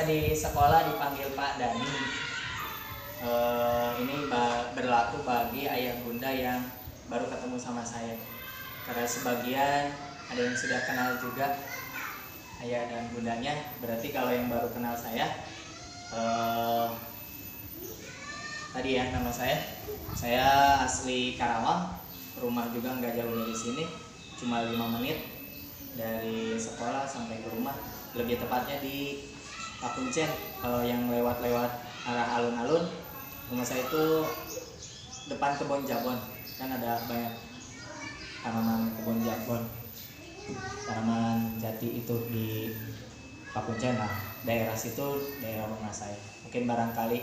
biasa di sekolah dipanggil Pak Dani. Ini berlaku bagi ayah bunda yang baru ketemu sama saya. Karena sebagian ada yang sudah kenal juga ayah dan bundanya. Berarti kalau yang baru kenal saya, tadi ya nama saya asli Karawang. Rumah juga nggak jauh dari sini, cuma 5 menit dari sekolah sampai ke rumah. Lebih tepatnya di Pakuncen. Kalau yang lewat-lewat arah alun-alun, rumah saya itu depan kebun jabon. Kan ada banyak tanaman kebun jabon, tanaman jati itu di Pakuncen. Nah, daerah situ daerah rumah saya. Mungkin barangkali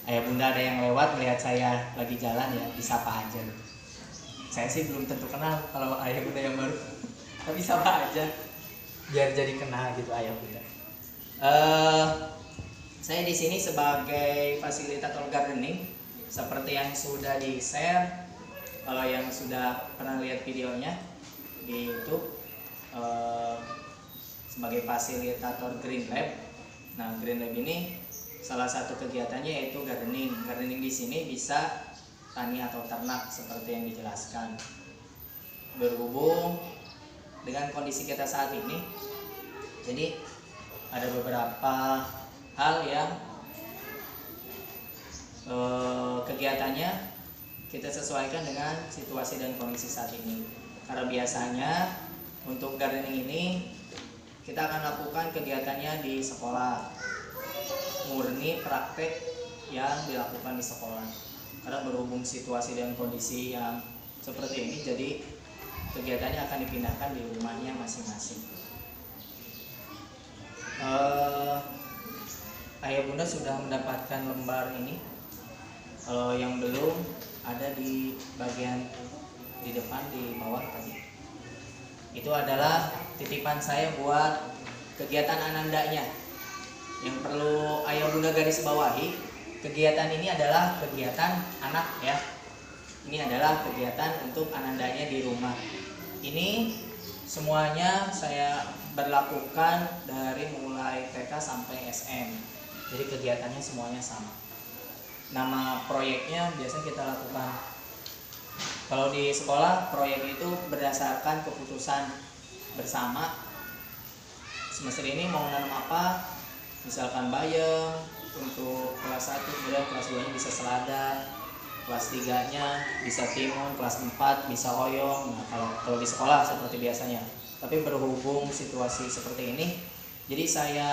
ayah bunda ada yang lewat melihat saya lagi jalan, ya disapa aja. Saya sih belum tentu kenal kalau ayah bunda yang baru, tapi sapa aja biar jadi kenal gitu ayah bunda. Saya di sini sebagai fasilitator gardening seperti yang sudah di share. Kalau yang sudah pernah lihat videonya di YouTube, sebagai fasilitator Green Lab. Nah, Green Lab ini salah satu kegiatannya yaitu gardening. Gardening di sini bisa tani atau ternak seperti yang dijelaskan. Berhubung dengan kondisi kita saat ini, jadi ada beberapa hal yang kegiatannya kita sesuaikan dengan situasi dan kondisi saat ini. Karena biasanya untuk gardening ini kita akan lakukan kegiatannya di sekolah, murni praktek yang dilakukan di sekolah. Karena berhubung situasi dan kondisi yang seperti ini, jadi kegiatannya akan dipindahkan di rumahnya masing-masing. Ayah bunda sudah mendapatkan lembar ini. Kalau yang belum, ada di bagian di depan di bawah tadi. Itu adalah titipan saya buat kegiatan anandanya. Yang perlu ayah bunda garis bawahi, kegiatan ini adalah kegiatan anak ya. Ini adalah kegiatan untuk anandanya di rumah. Ini semuanya saya berlakukan dari mulai TK sampai SM. Jadi kegiatannya semuanya sama. Nama proyeknya biasanya kita lakukan. Kalau di sekolah, proyek itu berdasarkan keputusan bersama. Semester ini mau nanam apa? Misalkan bayam untuk kelas 1, kemudian kelas 2-nya bisa selada, kelas 3-nya bisa timun, kelas 4 bisa oyong. Nah, kalau di sekolah seperti biasanya. Tapi berhubung situasi seperti ini, jadi saya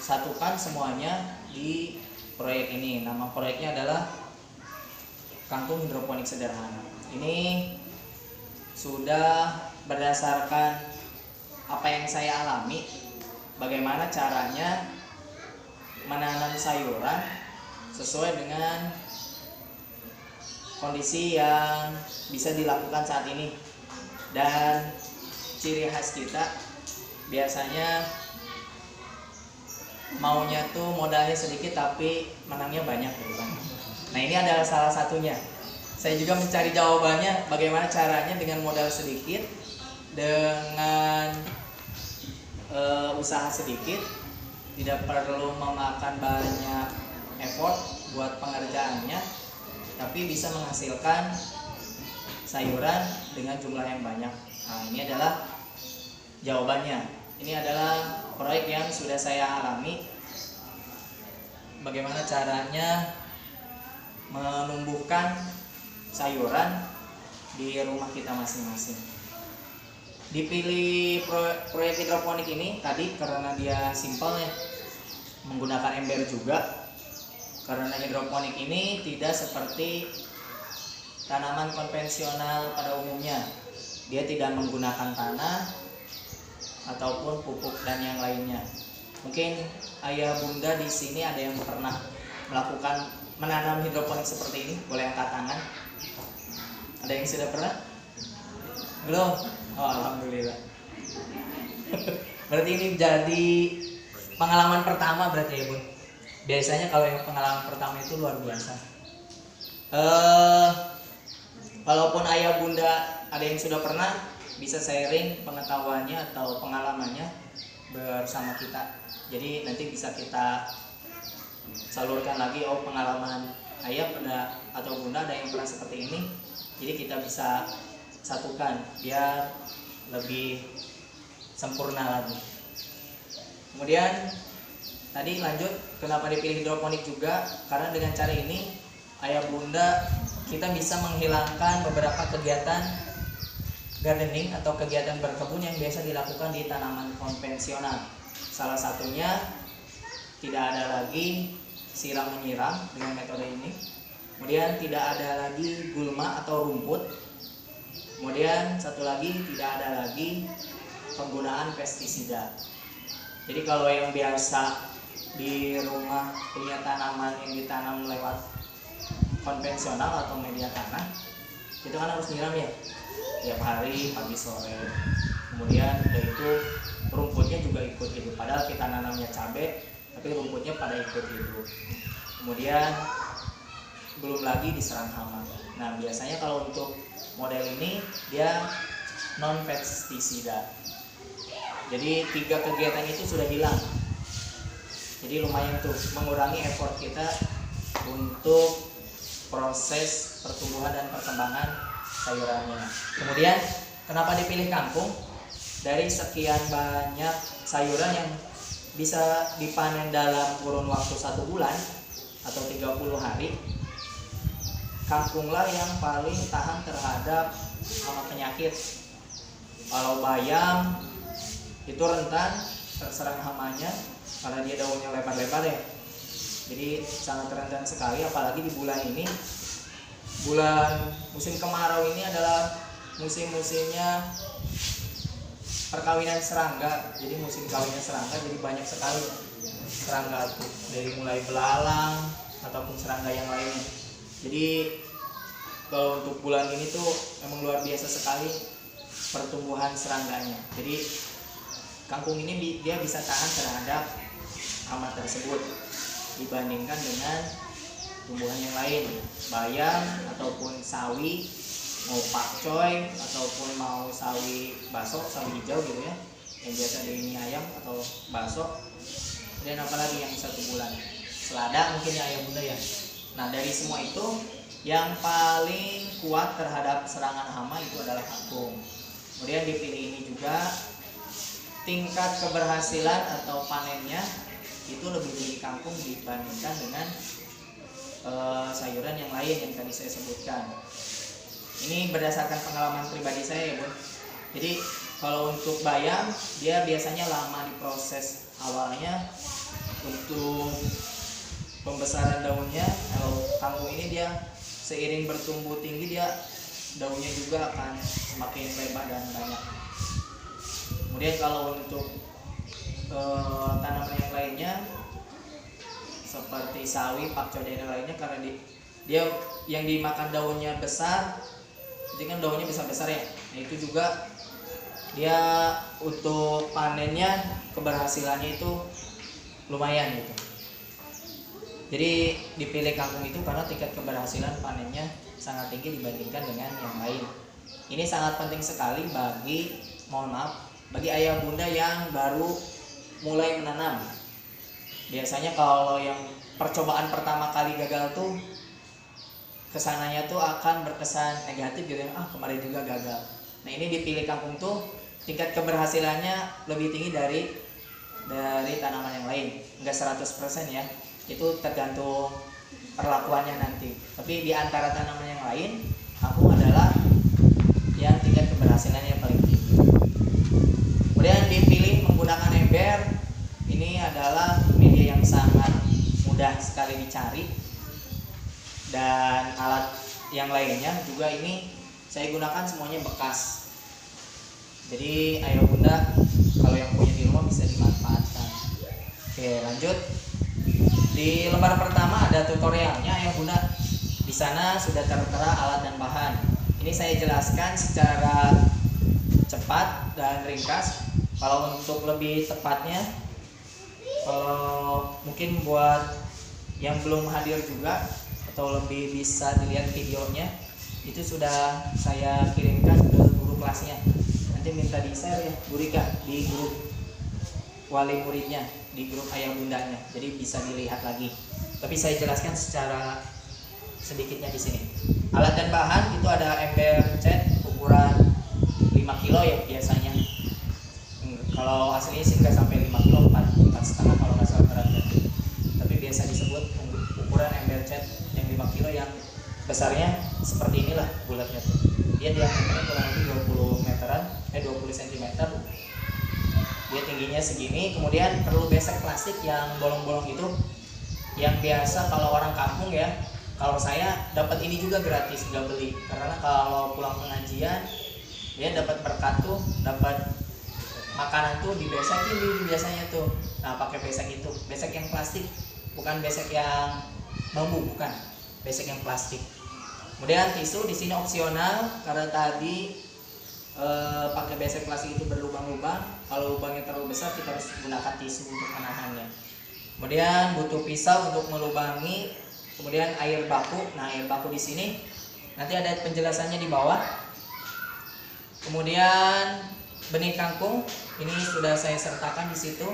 satukan semuanya di proyek ini. Nama proyeknya adalah Kangkung Hidroponik Sederhana. Ini sudah berdasarkan apa yang saya alami, bagaimana caranya menanam sayuran sesuai dengan kondisi yang bisa dilakukan saat ini. Dan ciri khas kita biasanya maunya tuh modalnya sedikit tapi menangnya banyak gitu kan. Nah, ini adalah salah satunya. Saya juga mencari jawabannya bagaimana caranya dengan modal sedikit, dengan usaha sedikit, tidak perlu memakan banyak effort buat pengerjaannya, tapi bisa menghasilkan sayuran dengan jumlah yang banyak. Nah, ini adalah jawabannya. Ini adalah proyek yang sudah saya alami. Bagaimana caranya menumbuhkan sayuran di rumah kita masing-masing. Dipilih proyek hidroponik ini tadi karena dia simpel ya, menggunakan ember juga. Karena hidroponik ini tidak seperti tanaman konvensional pada umumnya. Dia tidak menggunakan tanah ataupun pupuk dan yang lainnya. Mungkin ayah bunda di sini ada yang pernah melakukan menanam hidroponik seperti ini, boleh angkat tangan. Ada yang sudah pernah? Belum? Oh, alhamdulillah. Berarti ini jadi pengalaman pertama berarti ya bun. Biasanya kalau yang pengalaman pertama itu luar biasa. Kalaupun ayah bunda ada yang sudah pernah, bisa sharing pengetahuannya atau pengalamannya bersama kita. Jadi nanti bisa kita salurkan lagi, oh pengalaman ayah atau bunda ada yang pernah seperti ini, jadi kita bisa satukan biar lebih sempurna lagi. Kemudian tadi lanjut, kenapa dipilih hidroponik juga, karena dengan cara ini ayah bunda kita bisa menghilangkan beberapa kegiatan gardening atau kegiatan berkebun yang biasa dilakukan di tanaman konvensional. Salah satunya tidak ada lagi siram menyiram dengan metode ini. Kemudian tidak ada lagi gulma atau rumput. Kemudian satu lagi, tidak ada lagi penggunaan pestisida. Jadi kalau yang biasa di rumah punya tanaman yang ditanam lewat konvensional atau media tanah, itu kan harus nyiram ya tiap hari pagi sore. Kemudian udah itu rumputnya juga ikut hidup, padahal kita nanamnya cabai tapi rumputnya pada ikut hidup. Kemudian belum lagi diserang hama. Nah biasanya kalau untuk model ini dia non pestisida. Jadi 3 kegiatan itu sudah hilang. Jadi lumayan tuh mengurangi effort kita untuk proses pertumbuhan dan perkembangan sayurannya. Kemudian kenapa dipilih kangkung? Dari sekian banyak sayuran yang bisa dipanen dalam kurun waktu 1 bulan atau 30 hari, kangkunglah yang paling tahan terhadap hama penyakit. Kalau bayam itu rentan terserang hamanya karena dia daunnya lebar-lebar ya, jadi sangat rentan sekali. Apalagi di bulan ini, bulan musim kemarau ini adalah musim-musimnya perkawinan serangga. Jadi musim kawinnya serangga, jadi banyak sekali serangga itu, dari mulai belalang ataupun serangga yang lainnya. Jadi kalau untuk bulan ini tuh memang luar biasa sekali pertumbuhan serangganya. Jadi kangkung ini dia bisa tahan terhadap hama tersebut dibandingkan dengan tumbuhan yang lain, bayam ataupun sawi, mau pakcoy ataupun mau sawi baso, sawi hijau gitu ya, yang biasa di mie ayam atau baso. Dan apalagi yang 1 bulan, selada mungkin ya ayam bunda ya. Nah dari semua itu yang paling kuat terhadap serangan hama itu adalah kangkung. Kemudian dipilih ini juga tingkat keberhasilan atau panennya itu lebih tinggi kangkung dibandingkan dengan sayuran yang lain yang tadi saya sebutkan. Ini berdasarkan pengalaman pribadi saya ya Bun. Jadi kalau untuk bayam dia biasanya lama diproses awalnya untuk pembesaran daunnya. Kalau kangkung ini dia seiring bertumbuh tinggi dia daunnya juga akan semakin lebar dan banyak. Kemudian kalau untuk tanaman yang lainnya seperti sawi, pakcoy dan lainnya, karena dia yang dimakan daunnya besar, jadi kan daunnya besar-besar ya. Nah itu juga dia untuk panennya keberhasilannya itu lumayan gitu. Jadi dipilih kangkung itu karena tingkat keberhasilan panennya sangat tinggi dibandingkan dengan yang lain. Ini sangat penting sekali bagi, mohon maaf, bagi ayah bunda yang baru mulai menanam. Biasanya kalau yang percobaan pertama kali gagal tuh kesananya tuh akan berkesan negatif gitu ya, kemarin juga gagal. Nah ini dipilih kangkung tuh tingkat keberhasilannya lebih tinggi dari tanaman yang lain. Enggak 100% ya, itu tergantung perlakuannya nanti. Tapi di antara tanaman yang lain, kangkung adalah yang tingkat keberhasilannya yang paling tinggi. Kemudian dipilih menggunakan ember. Ini adalah media yang sangat mudah sekali dicari, dan alat yang lainnya juga ini saya gunakan semuanya bekas. Jadi ayo bunda kalau yang punya di rumah bisa dimanfaatkan. Oke lanjut. Di lembar pertama ada tutorialnya ya bunda. Di sana sudah tertera alat dan bahan. Ini saya jelaskan secara cepat dan ringkas. Kalau untuk lebih tepatnya, kalau mungkin buat yang belum hadir juga atau lebih bisa dilihat videonya, itu sudah saya kirimkan ke guru kelasnya. Nanti minta di share ya Bu Rika di grup. wali muridnya di grup ayah bundanya, jadi bisa dilihat lagi. Tapi saya jelaskan secara sedikitnya di sini. Alat dan bahan itu ada ember cat ukuran 5 kilo ya biasanya. Kalau aslinya sih nggak sampai 5 kilo, 4,5 kalau nggak salah beratnya. Tapi biasa disebut ukuran ember cat yang 5 kilo yang besarnya seperti inilah bulatnya tuh. Dia diameternya kurang lebih 20 meteran, 20 cm. Dia tingginya segini. Kemudian perlu besek plastik yang bolong-bolong itu, yang biasa kalau orang kampung ya. Kalau saya dapat ini juga gratis, nggak beli, karena kalau pulang pengajian dia dapat berkat tuh, dapat makanan tuh dibesekin biasanya tuh. Nah pakai besek itu, besek yang plastik, bukan besek yang bambu, bukan, besek yang plastik. Kemudian tisu di sini opsional, karena tadi pakai besek plastik itu berlubang-lubang. Kalau lubangnya terlalu besar kita harus gunakan tisu untuk menahannya. Kemudian butuh pisau untuk melubangi. Kemudian air baku. Nah air baku di sini nanti ada penjelasannya di bawah. Kemudian benih kangkung ini sudah saya sertakan di situ.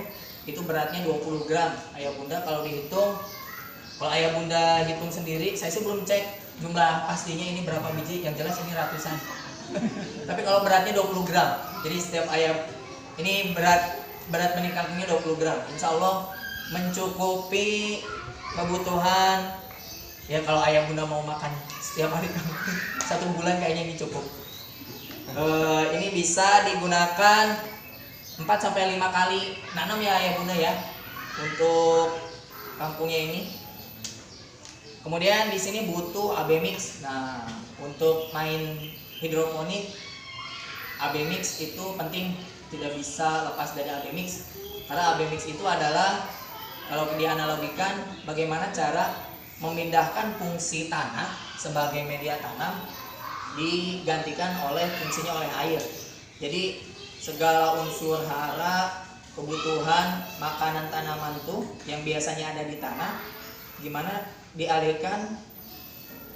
Itu beratnya 20 gram. Ayah bunda kalau dihitung, kalau ayah bunda hitung sendiri, saya sih belum cek jumlah pastinya ini berapa biji, yang jelas ini ratusan. Tapi kalau beratnya 20 gram, jadi setiap ayam ini berat benih kangkungnya 20 gram, insya Allah mencukupi kebutuhan ya. Kalau ayam bunda mau makan setiap hari kangkung 1 bulan kayaknya ini cukup. Ini bisa digunakan 4-5 kali nanam ya ayah bunda ya untuk kangkungnya ini. Kemudian di sini butuh AB mix. Nah, untuk main hidroponik AB mix itu penting, tidak bisa lepas dari AB mix. Karena AB mix itu adalah, kalau dianalogikan, bagaimana cara memindahkan fungsi tanah sebagai media tanam digantikan oleh fungsinya oleh air. Jadi segala unsur hara, kebutuhan makanan tanaman tuh yang biasanya ada di tanah, gimana dialirkan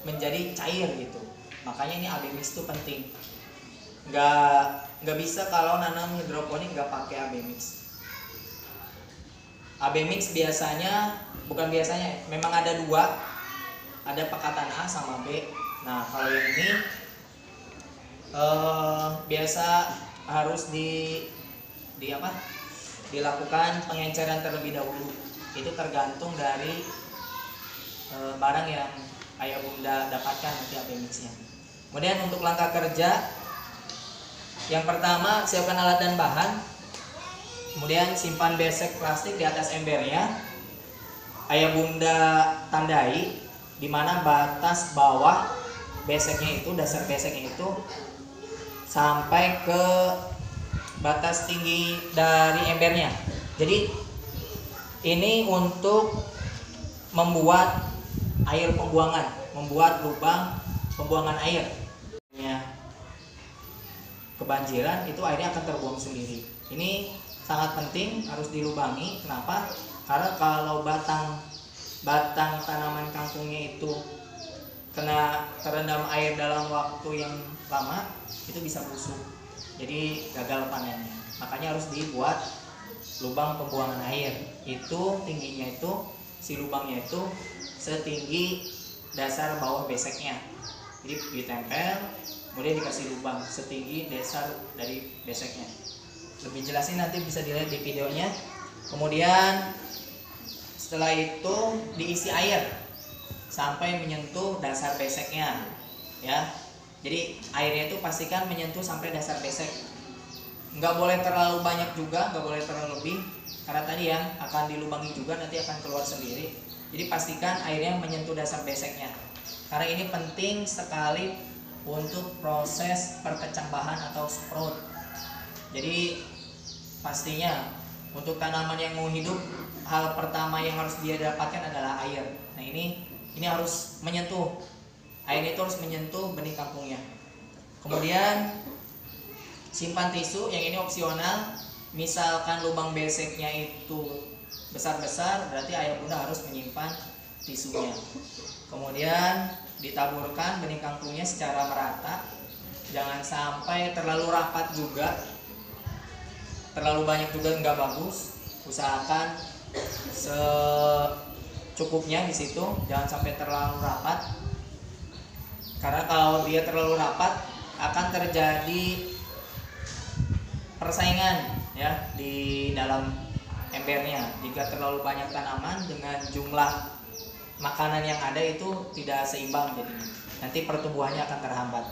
menjadi cair gitu. Makanya ini AB mix itu penting. Nggak bisa kalau nanam hidroponik nggak pakai AB mix. AB mix biasanya, bukan biasanya, memang ada 2, ada pekatan A sama B. Nah kalau yang ini biasa harus dilakukan pengenceran terlebih dahulu. Itu tergantung dari barang yang ayah bunda dapatkan nanti AB mixnya. Kemudian untuk langkah kerja, yang pertama siapkan alat dan bahan. Kemudian simpan besek plastik di atas embernya. Ayah bunda tandai di mana batas bawah beseknya itu, dasar beseknya itu sampai ke batas tinggi dari embernya. Jadi ini untuk membuat air pembuangan, membuat lubang pembuangan air. Kebanjiran itu airnya akan terbuang sendiri. Ini sangat penting, harus dilubangi. Kenapa? Karena kalau batang tanaman kangkungnya itu kena terendam air dalam waktu yang lama, itu bisa busuk. Jadi gagal panennya. Makanya harus dibuat lubang pembuangan air. Itu tingginya itu, si lubangnya itu setinggi dasar bawah beseknya. Jadi ditempel, kemudian dikasih lubang setinggi dasar dari beseknya. Lebih jelasnya nanti bisa dilihat di videonya. Kemudian setelah itu diisi air sampai menyentuh dasar beseknya ya. Jadi airnya itu pastikan menyentuh sampai dasar besek. Nggak boleh terlalu banyak juga, nggak boleh terlalu lebih, karena tadi ya akan dilubangi juga, nanti akan keluar sendiri. Jadi pastikan airnya menyentuh dasar beseknya, karena ini penting sekali untuk proses perkecang bahan atau sprout. Jadi pastinya untuk tanaman yang mau hidup, hal pertama yang harus dia dapatkan adalah air. Nah ini harus menyentuh, air itu harus menyentuh benih kangkungnya. Kemudian simpan tisu, yang ini opsional. Misalkan lubang beseknya itu besar-besar, berarti ayah bunda harus menyimpan tisunya. Kemudian ditaburkan benih kangkungnya secara merata, jangan sampai terlalu rapat juga, terlalu banyak juga nggak bagus. Usahakan secukupnya di situ, jangan sampai terlalu rapat. Karena kalau dia terlalu rapat akan terjadi persaingan ya di dalam embernya. Jika terlalu banyak tanaman dengan jumlah makanan yang ada itu tidak seimbang, jadinya nanti pertumbuhannya akan terhambat.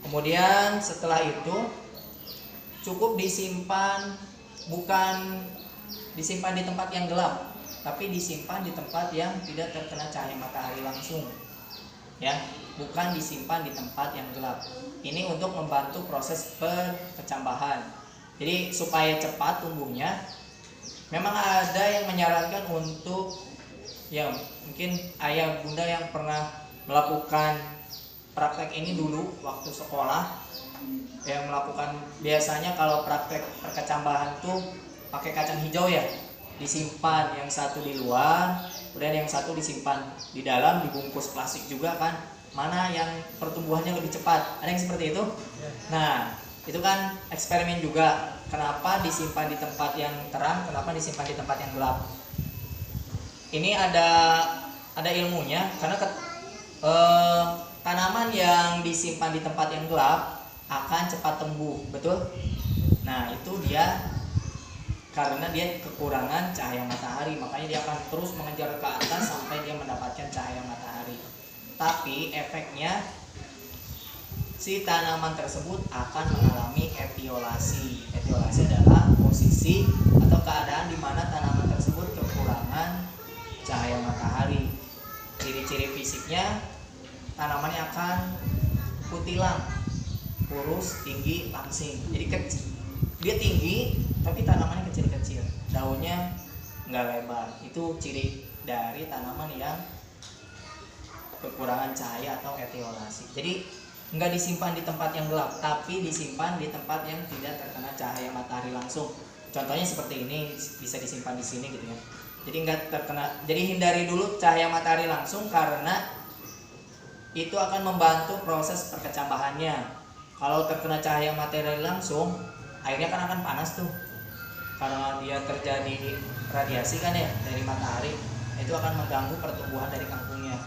Kemudian setelah itu cukup disimpan, bukan disimpan di tempat yang gelap, tapi disimpan di tempat yang tidak terkena cahaya matahari langsung ya, bukan disimpan di tempat yang gelap. Ini untuk membantu proses perkecambahan. Jadi supaya cepat tumbuhnya, memang ada yang menyarankan untuk ya mungkin ayah bunda yang pernah melakukan praktek ini dulu waktu sekolah, yang melakukan biasanya kalau praktek perkecambahan tuh pakai kacang hijau ya, disimpan yang satu di luar, kemudian yang satu disimpan di dalam, dibungkus plastik juga kan, mana yang pertumbuhannya lebih cepat. Ada yang seperti itu? Nah, itu kan eksperimen juga. Kenapa disimpan di tempat yang terang, kenapa disimpan di tempat yang gelap? Ini ada ilmunya, karena tanaman yang disimpan di tempat yang gelap akan cepat tumbuh, betul? Nah, itu dia karena dia kekurangan cahaya matahari, makanya dia akan terus mengejar ke atas sampai dia mendapatkan cahaya matahari. Tapi efeknya si tanaman tersebut akan mengalami etiolasi. Etiolasi adalah posisi atau keadaan di mana tanaman tersebut kekurangan cahaya matahari. Ciri-ciri fisiknya, tanamannya akan kutilang, kurus, tinggi, langsing. Jadi kecil. Dia tinggi tapi tanamannya kecil-kecil, daunnya nggak lebar. Itu ciri dari tanaman yang kekurangan cahaya atau etiolasi. Jadi nggak disimpan di tempat yang gelap, tapi disimpan di tempat yang tidak terkena cahaya matahari langsung. Contohnya seperti ini, bisa disimpan di sini gitu ya. Jadi nggak terkena. Jadi hindari dulu cahaya matahari langsung karena itu akan membantu proses perkecambahannya. Kalau terkena cahaya matahari langsung, airnya kan akan panas tuh, karena dia terjadi radiasi kan ya dari matahari. Itu akan mengganggu pertumbuhan dari kangkungnya.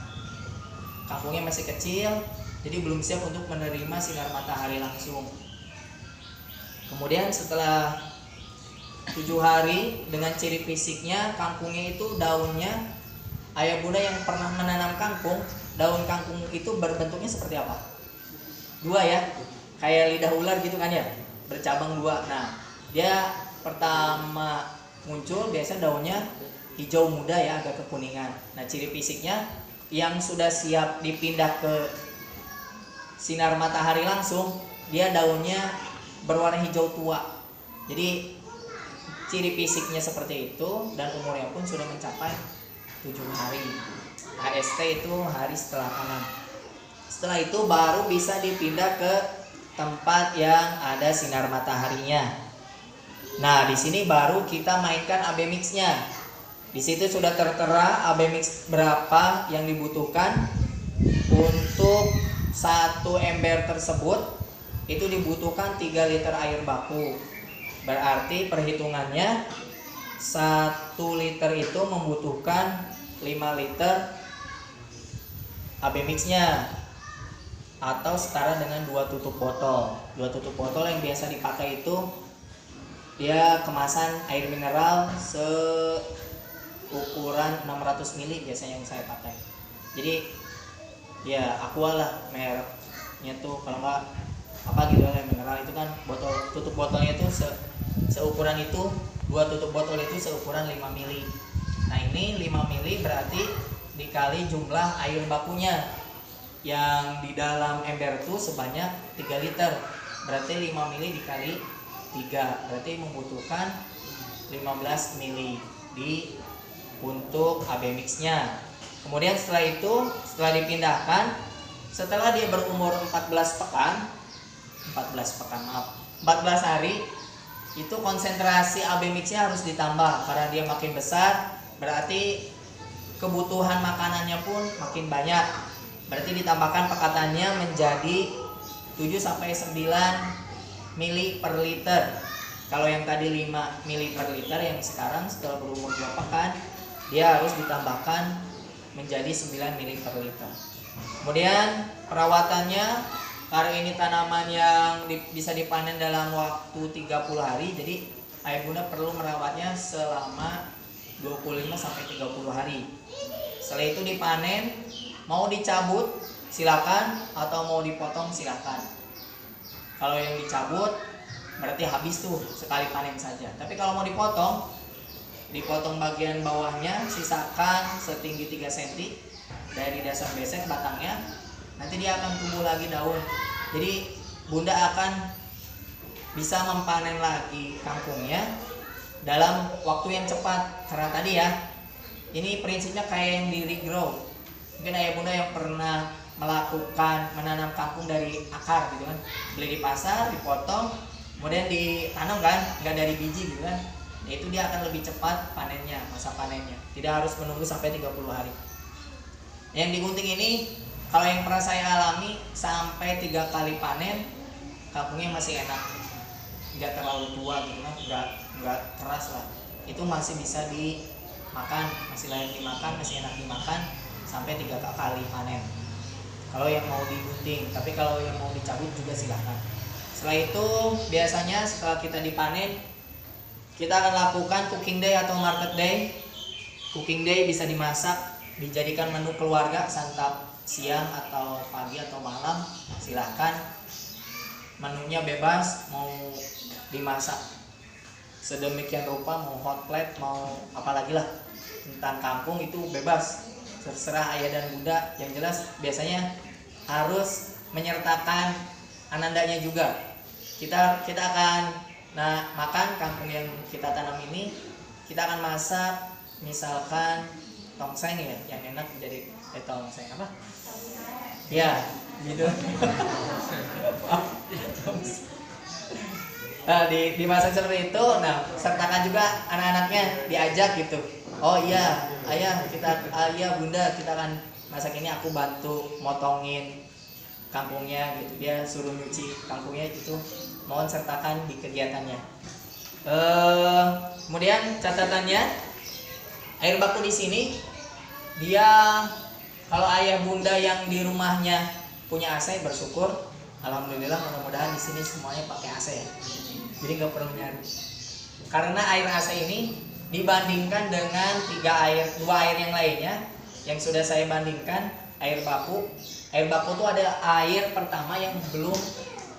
Kangkungnya masih kecil, jadi belum siap untuk menerima sinar matahari langsung. Kemudian setelah 7 hari dengan ciri fisiknya, kangkungnya itu daunnya, ayah bunda yang pernah menanam kangkung, daun kangkung itu berbentuknya seperti apa? 2 ya, kayak lidah ular gitu kan ya, bercabang 2. Nah, dia pertama muncul biasa daunnya hijau muda ya, agak kekuningan. Nah, ciri fisiknya yang sudah siap dipindah ke sinar matahari langsung, dia daunnya berwarna hijau tua. Jadi ciri fisiknya seperti itu, dan umurnya pun sudah mencapai 7 hari. HST itu hari setelah tanam. Setelah itu baru bisa dipindah ke tempat yang ada sinar mataharinya. Nah, di sini baru kita mainkan AB mix-nya. Di situ sudah tertera AB mix berapa yang dibutuhkan untuk satu ember tersebut. Itu dibutuhkan 3 liter air baku. Berarti perhitungannya 1 liter itu membutuhkan 5 liter AB mix-nya, atau setara dengan 2 tutup botol. 2 tutup botol yang biasa dipakai itu dia kemasan air mineral seukuran 600 ml biasanya yang saya pakai. Jadi ya Aqua lah mereknya tuh, kalau nggak apa gitu air mineral itu kan botol, tutup botolnya itu seukuran itu, 2 tutup botol itu seukuran 5 ml. Nah, ini 5 ml berarti dikali jumlah air bakunya yang di dalam ember itu sebanyak 3 liter. Berarti 5 ml dikali 3 berarti membutuhkan 15 ml untuk AB mix-nya. Kemudian setelah itu, setelah dipindahkan, setelah dia berumur 14 hari, itu konsentrasi AB mix-nya harus ditambah karena dia makin besar, berarti kebutuhan makanannya pun makin banyak. Berarti ditambahkan pekatannya menjadi 7-9 mili per liter. Kalau yang tadi 5 mili per liter, yang sekarang setelah berumur 2 pekan dia harus ditambahkan menjadi 9 mili per liter. Kemudian perawatannya, karena ini tanaman yang bisa dipanen dalam waktu 30 hari, jadi ayah bunda perlu merawatnya selama 25 sampai 30 hari. Setelah itu dipanen, mau dicabut silakan atau mau dipotong silakan. Kalau yang dicabut berarti habis tuh, sekali panen saja. Tapi kalau mau dipotong bagian bawahnya, sisakan setinggi 3 cm dari dasar besek batangnya, nanti dia akan tumbuh lagi daun. Jadi bunda akan bisa mempanen lagi kangkungnya dalam waktu yang cepat. Karena tadi ya, ini prinsipnya kayak yang di regrow. Mungkin ayah bunda yang pernah melakukan menanam kangkung dari akar gitu kan, beli di pasar, dipotong, kemudian ditanam kan, nggak dari biji gitu kan. Itu dia akan lebih cepat panennya, masa panennya. Tidak harus menunggu sampai 30 hari. Yang digunting ini, kalau yang pernah saya alami, sampai 3 kali panen kangkungnya masih enak, nggak terlalu tua gitu kan, nggak keras lah. Itu masih bisa dimakan, masih layak dimakan, masih enak dimakan sampai 3 kali panen. Kalau yang mau digunting, tapi kalau yang mau dicabut juga silahkan. Setelah itu biasanya setelah kita dipanen, kita akan lakukan cooking day atau market day. Cooking day bisa dimasak, dijadikan menu keluarga, santap siang atau pagi atau malam, silahkan. Menunya bebas, mau dimasak sedemikian rupa, mau hot plate, mau apalagi lah tentang kangkung itu bebas, terserah ayah dan bunda. Yang jelas biasanya harus menyertakan anandanya juga. Kita akan makan kangkung yang kita tanam ini, kita akan masak misalkan tongseng ya, yang enak menjadi tongseng apa? Ya, gitu. Nah, dimasak seperti itu. Nah, sertakan juga anak-anaknya, diajak gitu. Oh iya, ayah bunda, kita akan masak ini, aku bantu motongin kangkungnya gitu. Dia suruh nyuci kangkungnya, itu mohon sertakan di kegiatannya. Kemudian catatannya, air baku di sini dia, kalau ayah bunda yang di rumahnya punya AC, bersyukur, alhamdulillah, mudah-mudahan di sini semuanya pakai AC ya. Jadi nggak perlu nyari. Karena air AC ini dibandingkan dengan 2 air yang lainnya yang sudah saya bandingkan, air baku itu ada air pertama yang belum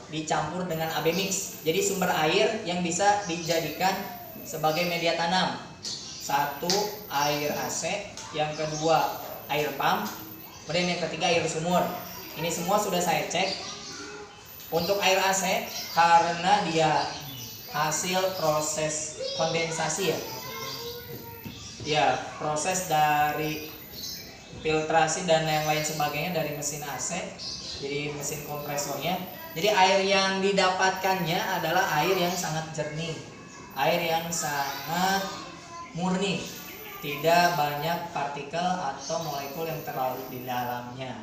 dicampur dengan AB mix. Jadi sumber air yang bisa dijadikan sebagai media tanam. 1, air AC, yang kedua air pump, kemudian yang ketiga air sumur. Ini semua sudah saya cek. Untuk air AC, karena dia hasil proses kondensasi ya, proses dari filtrasi dan yang lain sebagainya dari mesin AC, jadi mesin kompresornya. Jadi air yang didapatkannya adalah air yang sangat jernih, air yang sangat murni, tidak banyak partikel atau molekul yang terlalu di dalamnya.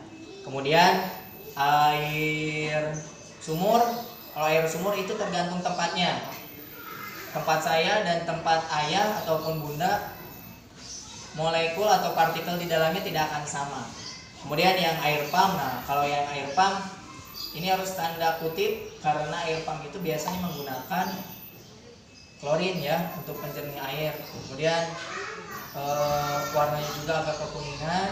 Kemudian air sumur, kalau air sumur itu tergantung tempatnya. Tempat saya dan tempat ayah ataupun bunda, molekul atau partikel di dalamnya tidak akan sama. Kemudian yang air pump, nah kalau yang air pump ini harus tanda kutip, karena air pump itu biasanya menggunakan klorin ya untuk penjernih air. Kemudian warnanya juga agak kekuningan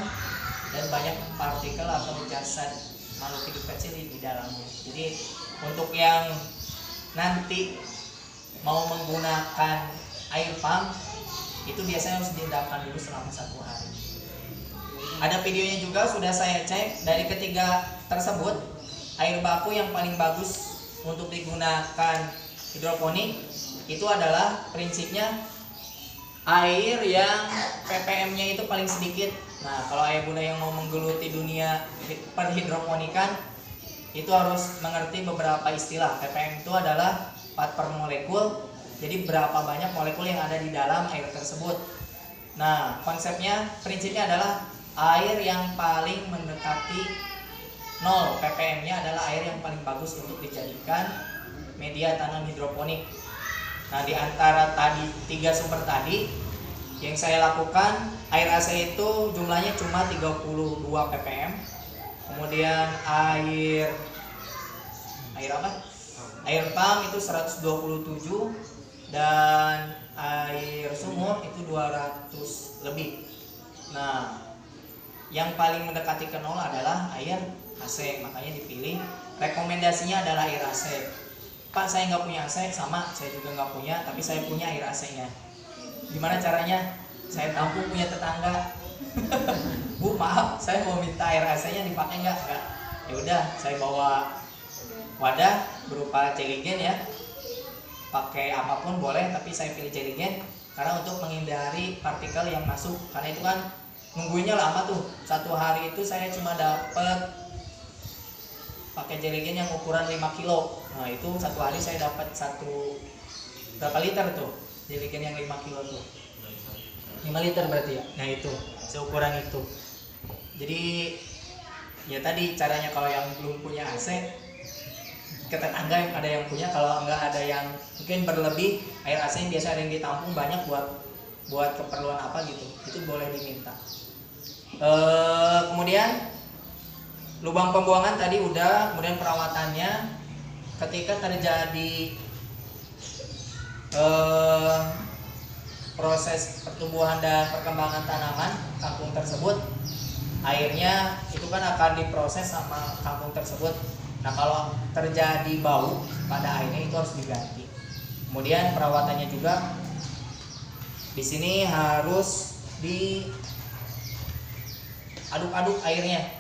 dan banyak partikel atau jasad makhluk hidup kecil di dalamnya. Jadi untuk yang nanti mau menggunakan air pump, itu biasanya harus diendapkan dulu selama 1 hari. Ada videonya juga sudah saya cek. Dari ketiga tersebut, air baku yang paling bagus untuk digunakan hidroponik itu adalah prinsipnya air yang ppm-nya itu paling sedikit. Nah, kalau ayah bunda yang mau menggeluti dunia perhidroponikan, itu harus mengerti beberapa istilah. ppm itu adalah part per molekul. Jadi berapa banyak molekul yang ada di dalam air tersebut. Nah, prinsipnya adalah air yang paling mendekati 0 ppm-nya adalah air yang paling bagus untuk dijadikan media tanam hidroponik. Nah, di antara tadi 3 sumber tadi yang saya lakukan, air AC itu jumlahnya cuma 32 ppm. Kemudian air apa? Air pump itu 127 dan air sumur itu 200 lebih. Nah, yang paling mendekati ke nol adalah air AC, makanya dipilih. Rekomendasinya adalah air AC. Pak, saya nggak punya AC, sama saya juga nggak punya, tapi saya punya air AC-nya. Gimana caranya? Saya tampung punya tetangga. Bu, maaf, saya mau minta air AC-nya dipakai nggak? Nggak. Ya udah, saya bawa wadah berupa jeligen ya. Pakai apapun boleh, tapi saya pilih jeligen karena untuk menghindari partikel yang masuk. Karena itu kan nungguinnya lama tuh. 1 hari itu saya cuma dapat pakai jeligen yang ukuran 5 kilo. Nah, itu 1 hari saya dapat berapa liter tuh jeligen yang 5 kilo tuh? 5 liter berarti ya. Nah, itu seukuran itu. Jadi ya tadi caranya, kalau yang belum punya AC ke tetangga yang ada yang punya, kalau enggak ada yang mungkin berlebih air AC yang biasa ada yang ditampung banyak buat keperluan apa gitu, itu boleh diminta. Kemudian lubang pembuangan tadi udah, kemudian perawatannya ketika terjadi proses pertumbuhan dan perkembangan tanaman kangkung tersebut, airnya itu kan akan diproses sama kangkung tersebut. Nah, kalau terjadi bau pada airnya itu harus diganti. Kemudian perawatannya juga di sini harus diaduk-aduk airnya.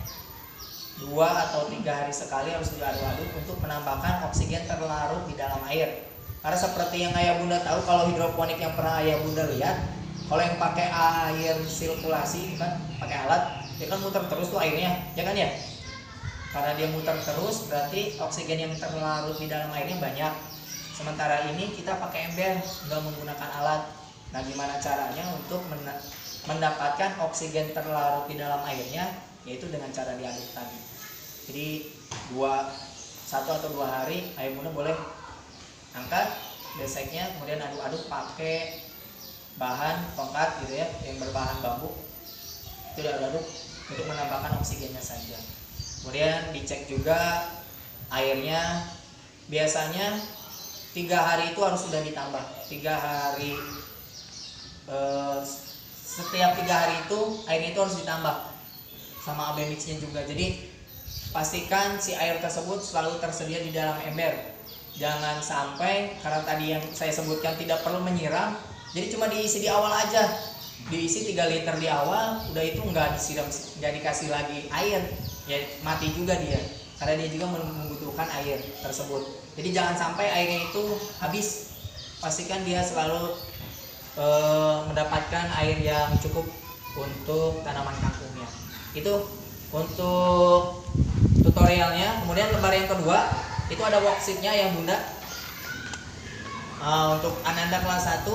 2 atau 3 hari sekali harus diaduk-aduk untuk menambahkan oksigen terlarut di dalam air. Karena seperti yang ayah bunda tahu, kalau hidroponik yang pernah ayah bunda lihat, kalau yang pakai air sirkulasi kan, pakai alat, dia kan muter terus tuh airnya, ya kan ya? Karena dia muter terus, berarti oksigen yang terlarut di dalam airnya banyak. Sementara ini kita pakai ember, nggak menggunakan alat. Nah, gimana caranya untuk mendapatkan oksigen terlarut di dalam airnya? Yaitu dengan cara diaduk tadi. Jadi 1 atau 2 hari ayah bunda boleh angkat beseknya, kemudian aduk-aduk pakai bahan tongkat gitu ya, yang berbahan bambu. Itu diaduk untuk menambahkan oksigennya saja. Kemudian dicek juga airnya, biasanya 3 hari itu harus sudah ditambah. 3 hari setiap 3 hari itu airnya itu harus ditambah sama AB mixnya juga. Jadi pastikan si air tersebut selalu tersedia di dalam ember. Jangan sampai, karena tadi yang saya sebutkan tidak perlu menyiram, jadi cuma diisi di awal aja. Diisi 3 liter di awal, udah itu nggak disiram, nggak dikasih lagi air, ya mati juga dia. Karena dia juga membutuhkan air tersebut. Jadi jangan sampai airnya itu habis. Pastikan dia selalu mendapatkan air yang cukup untuk tanaman kangkungnya. Itu untuk tutorialnya. Kemudian lembar yang kedua itu ada worksheetnya ya bunda. Untuk Ananda kelas 1,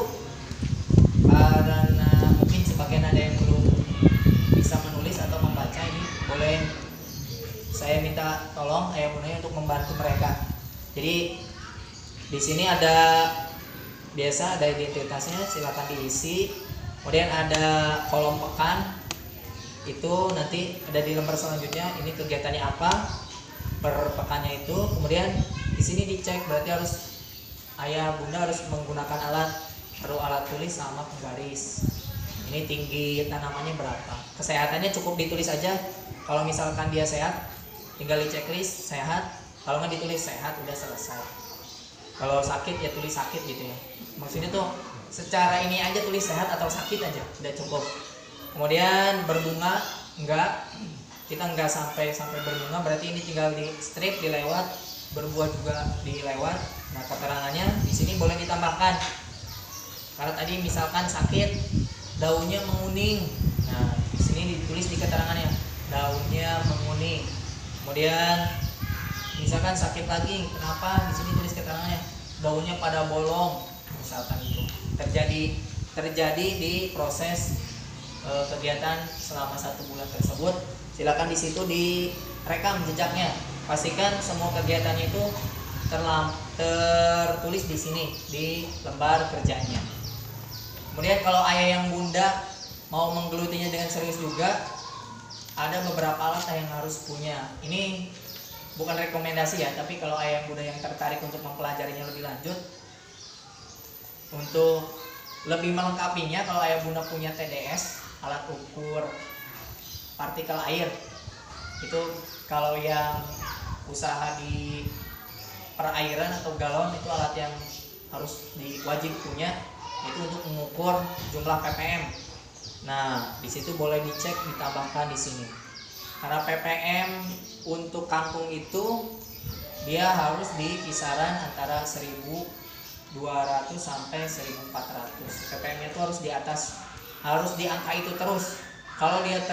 karena mungkin sebagian ada yang belum bisa menulis atau membaca, ini boleh saya minta tolong ayah bunda untuk membantu mereka. Jadi di sini ada biasa ada identitasnya, silakan diisi. Kemudian ada kolom pekan, itu nanti ada di lembar selanjutnya. Ini kegiatannya apa per pekannya itu. Kemudian di sini dicek, berarti harus ayah bunda harus menggunakan perlu alat tulis sama penggaris. Ini tinggi tanamannya berapa, kesehatannya cukup ditulis aja. Kalau misalkan dia sehat, tinggal di checklist sehat. Kalau nggak ditulis sehat, udah selesai. Kalau sakit ya tulis sakit gitu ya. Maksudnya tuh secara ini aja tulis sehat atau sakit aja, udah cukup. Kemudian berbunga enggak, kita enggak sampai berbunga, berarti ini tinggal di strip, dilewat. Berbuah juga dilewat. Nah, keterangannya di sini boleh ditambahkan. Karena tadi misalkan sakit, daunnya menguning. Nah, di sini ditulis di keterangannya, daunnya menguning. Kemudian misalkan sakit lagi, kenapa? Di sini tulis keterangannya, daunnya pada bolong. Misalkan itu terjadi di proses kegiatan selama 1 bulan tersebut. Silakan di situ direkam jejaknya. Pastikan semua kegiatannya itu tertulis di sini di lembar kerjanya. Kemudian kalau ayah yang bunda mau menggelutinya dengan serius juga, ada beberapa alat yang harus punya. Ini bukan rekomendasi ya, tapi kalau ayah yang bunda yang tertarik untuk mempelajarinya lebih lanjut, untuk lebih melengkapinya, kalau ayah bunda punya TDS, alat ukur partikel air, itu kalau yang usaha di perairan atau galon, itu alat yang harus wajib punya, itu untuk mengukur jumlah ppm. Nah, di situ boleh dicek, ditambahkan di sini. Karena ppm untuk kangkung itu dia harus di kisaran antara 1.200 sampai 1.400. ppm-nya itu harus di atas, harus di angka itu terus. Kalau dia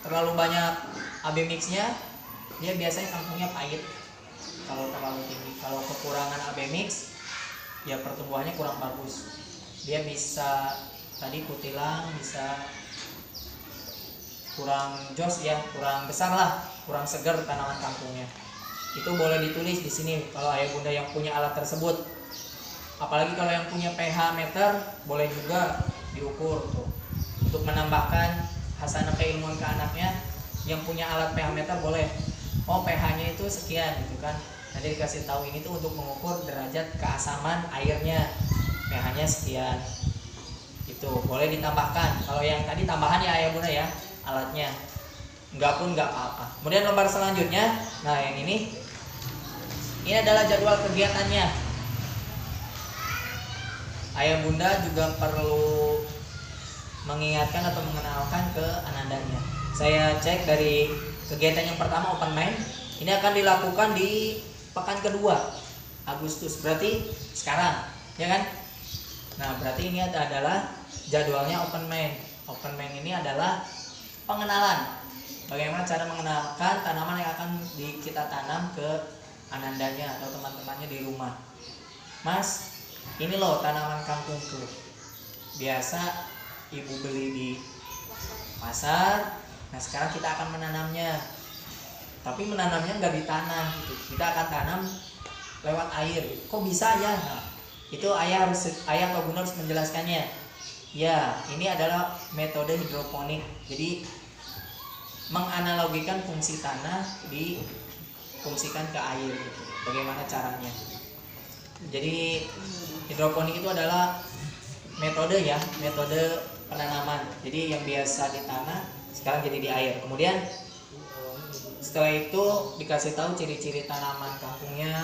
terlalu banyak AB mix-nya, dia biasanya kangkungnya pahit. Kalau terlalu tinggi, kalau kekurangan AB mix, ya pertumbuhannya kurang bagus. Dia bisa tadi kutilang, bisa kurang jos ya, kurang besar lah, kurang segar tanaman kangkungnya. Itu boleh ditulis di sini kalau ayah bunda yang punya alat tersebut. Apalagi kalau yang punya pH meter, boleh juga diukur tuh. Untuk menambahkan hasanah keilmuan ke anaknya, yang punya alat pH meter boleh. Oh, pH-nya itu sekian gitu kan. Nanti dikasih tahu ini tuh untuk mengukur derajat keasaman airnya, pH-nya sekian. Itu boleh ditambahkan. Kalau yang tadi tambahan ya ayah bunda ya, alatnya. Enggak pun enggak apa-apa. Kemudian lembar selanjutnya, nah yang ini adalah jadwal kegiatannya. Ayah bunda juga perlu mengingatkan atau mengenalkan ke anandanya. Saya cek dari kegiatan yang pertama open mind, ini akan dilakukan di pekan kedua Agustus, berarti sekarang ya kan. Nah berarti ini adalah jadwalnya open mind. Open mind ini adalah pengenalan, bagaimana cara mengenalkan tanaman yang akan kita tanam ke anandanya atau teman-temannya di rumah. Mas, ini loh tanaman kangkungku, biasa ibu beli di pasar. Nah sekarang kita akan menanamnya, tapi menanamnya nggak ditanam gitu. Kita akan tanam lewat air. Kok bisa ya? Nah, itu ayah atau bunda harus menjelaskannya. Ya, ini adalah metode hidroponik. Jadi menganalogikan fungsi tanah difungsikan ke air gitu. Bagaimana caranya? Jadi hidroponik itu adalah metode ya, metode penanaman. Jadi yang biasa di tanah sekarang jadi di air. Kemudian setelah itu dikasih tahu ciri-ciri tanaman kangkungnya.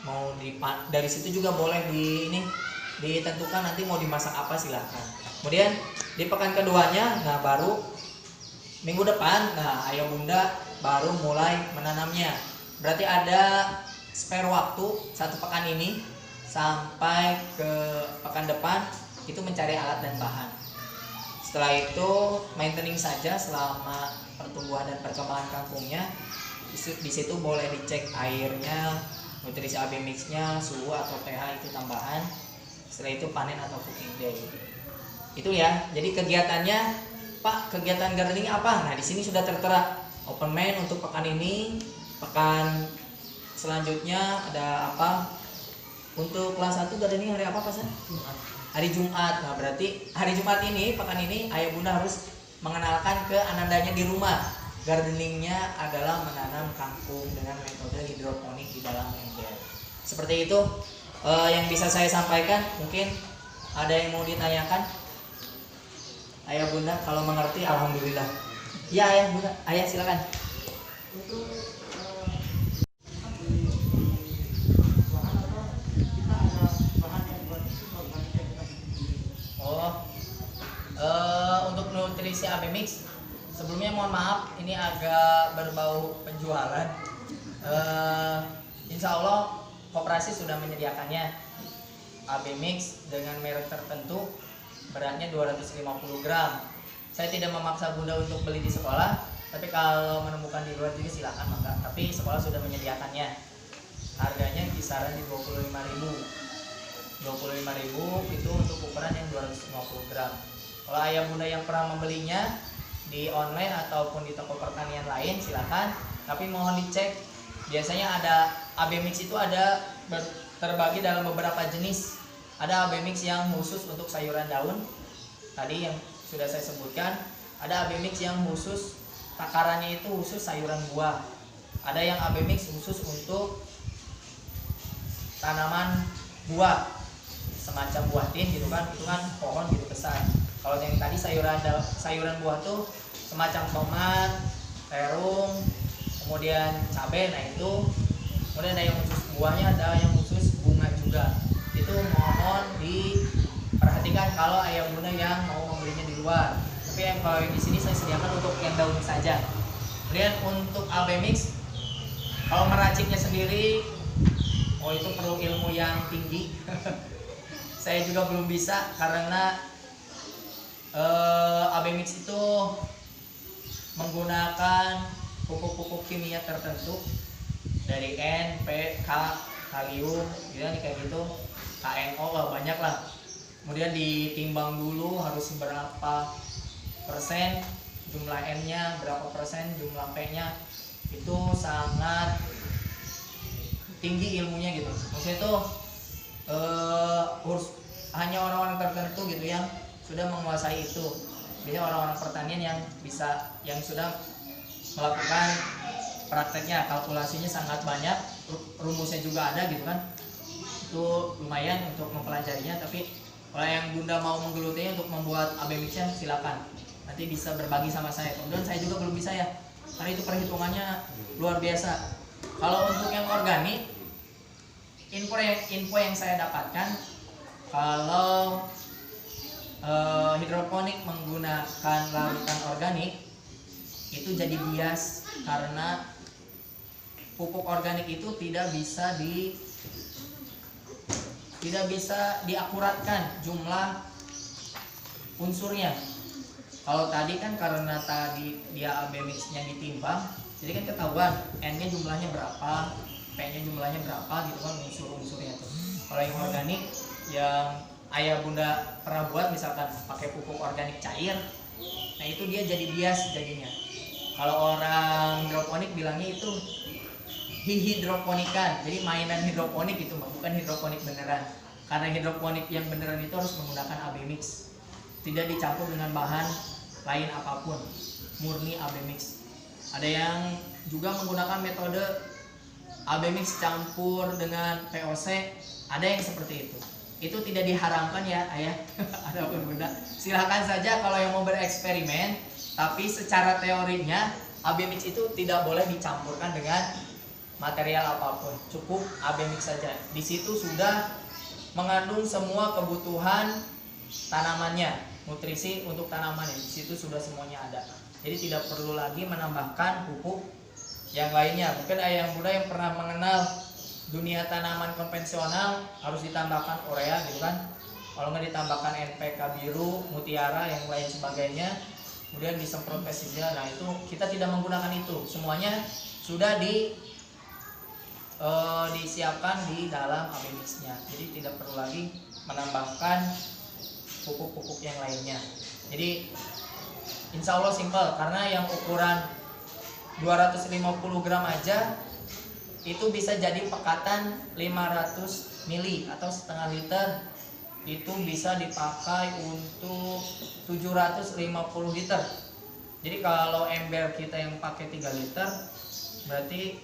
Mau dari situ juga boleh ditentukan nanti mau dimasak apa, silahkan. Kemudian di pekan keduanya, nah baru minggu depan, nah ayah bunda baru mulai menanamnya. Berarti ada spare waktu 1 pekan ini sampai ke pekan depan itu mencari alat dan bahan. Setelah itu maintenance saja selama pertumbuhan dan perkembangan kangkungnya. Di situ boleh dicek airnya, nutrisi AB mix-nya, suhu atau pH itu tambahan. Setelah itu panen atau cooking day. Itu ya. Jadi kegiatannya, Pak, kegiatan gardening apa? Nah, di sini sudah tertera open mind untuk pekan ini. Pekan selanjutnya ada apa? Untuk kelas 1 gardening hari apa, Pak San? Hari Jumat. Nah, berarti hari Jumat ini, pekan ini ayah bunda harus mengenalkan ke anandanya di rumah. Gardeningnya adalah menanam kangkung dengan metode hidroponik di dalam ember. Seperti itu yang bisa saya sampaikan. Mungkin ada yang mau ditanyakan? Ayah bunda kalau mengerti alhamdulillah. Ya ayah bunda, ayah silakan. Untuk nutrisi AB mix, sebelumnya mohon maaf ini agak berbau penjualan. Insya Allah koperasi sudah menyediakannya AB mix dengan merek tertentu, beratnya 250 gram. Saya tidak memaksa bunda untuk beli di sekolah, tapi kalau menemukan di luar juga silakan maka. Tapi sekolah sudah menyediakannya. Harganya kisaran di 25.000. 25.000 itu untuk ukuran yang 250 gram. Kalau ayah bunda yang pernah membelinya di online ataupun di toko pertanian lain silakan, tapi mohon dicek biasanya ada AB mix itu ada terbagi dalam beberapa jenis. Ada AB mix yang khusus untuk sayuran daun, tadi yang sudah saya sebutkan. Ada AB mix yang khusus takarannya itu khusus sayuran buah. Ada yang AB mix khusus untuk tanaman buah, semacam buah tin gitu kan, itu kan pohon gitu besar. Kalau yang tadi sayuran buah tuh semacam tomat, terung, kemudian cabai, nah itu. Kemudian ada yang khusus buahnya, ada yang khusus bunga juga. Itu mohon diperhatikan kalau ayah bunda yang mau membelinya di luar. Tapi yang kalau di sini saya sediakan untuk yang daun saja. Kemudian untuk AB mix, kalau meraciknya sendiri, oh itu perlu ilmu yang tinggi. Saya juga belum bisa karena AB mix itu menggunakan pupuk-pupuk kimia tertentu dari N, P, K, kalium, gitu kan, kayak gitu, KNO lah, banyak lah. Kemudian ditimbang dulu harus berapa persen jumlah N-nya, berapa persen jumlah P-nya. Itu sangat tinggi ilmunya gitu. Maksudnya itu hanya orang-orang tertentu gitu yang sudah menguasai itu. Biasanya orang-orang pertanian yang bisa, yang sudah melakukan prakteknya, kalkulasinya sangat banyak, rumusnya juga ada gitu kan. Itu lumayan untuk mempelajarinya. Tapi kalau yang bunda mau menggelutinya untuk membuat AB mixnya, silakan, nanti bisa berbagi sama saya. Kemudian saya juga belum bisa ya, karena itu perhitungannya luar biasa. Kalau untuk yang organik, info yang saya dapatkan, kalau hidroponik menggunakan larutan organik itu jadi bias, karena pupuk organik itu tidak bisa diakuratkan jumlah unsurnya. Kalau tadi kan karena tadi dia AB mix-nya ditimbang, jadi kan ketahuan N-nya jumlahnya berapa, P-nya jumlahnya berapa gitu kan, unsur-unsurnya tuh. Kalau yang organik yang ayah bunda pernah buat, misalkan pakai pupuk organik cair, nah itu dia jadi bias jadinya. Kalau orang hidroponik bilangnya itu hidroponikan, jadi mainan hidroponik itu, bukan hidroponik beneran. Karena hidroponik yang beneran itu harus menggunakan AB mix, tidak dicampur dengan bahan lain apapun, murni AB mix. Ada yang juga menggunakan metode AB mix campur dengan POC, ada yang seperti itu. Itu tidak diharamkan ya ayah ataupun bunda, silahkan saja kalau yang mau bereksperimen. Tapi secara teorinya AB mix itu tidak boleh dicampurkan dengan material apapun, cukup AB mix saja. Di situ sudah mengandung semua kebutuhan tanamannya, nutrisi untuk tanamannya, di situ sudah semuanya ada. Jadi tidak perlu lagi menambahkan pupuk yang lainnya. Mungkin ayah bunda yang pernah mengenal dunia tanaman konvensional, harus ditambahkan urea gitu kan, kalau nggak ditambahkan NPK biru, mutiara, yang lain sebagainya, kemudian disemprot pestisida. Nah itu kita tidak menggunakan itu, semuanya sudah disiapkan di dalam AB mix-nya. Jadi tidak perlu lagi menambahkan pupuk-pupuk yang lainnya. Jadi insya Allah simpel, karena yang ukuran 250 gram aja itu bisa jadi pekatan 500 mili atau setengah liter. Itu bisa dipakai untuk 750 liter. Jadi kalau ember kita yang pakai 3 liter, berarti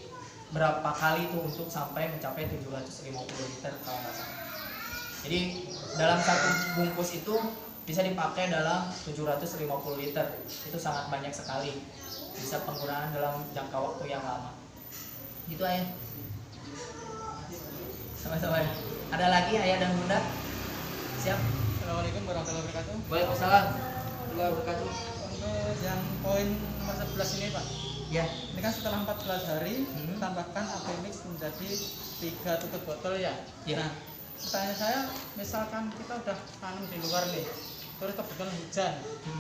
berapa kali itu untuk sampai mencapai 750 liter kalau nggak salah. Jadi dalam satu bungkus itu bisa dipakai dalam 750 liter. Itu sangat banyak sekali, bisa penggunaan dalam jangka waktu yang lama. Gitu ayah. Sama-sama. Ada lagi ayah dan bunda? Siap. Assalamualaikum warahmatullahi wabarakatuh. Waalaikumsalam warahmatullahi wabarakatuh. Untuk yang poin nomor 11 ini Pak, Ya. ini kan setelah 14 hari tambahkan AB mix menjadi 3 tutup botol ya. Ya. Nah, pertanyaan saya, misalkan kita udah tanam di luar nih, terus kebetulan hujan,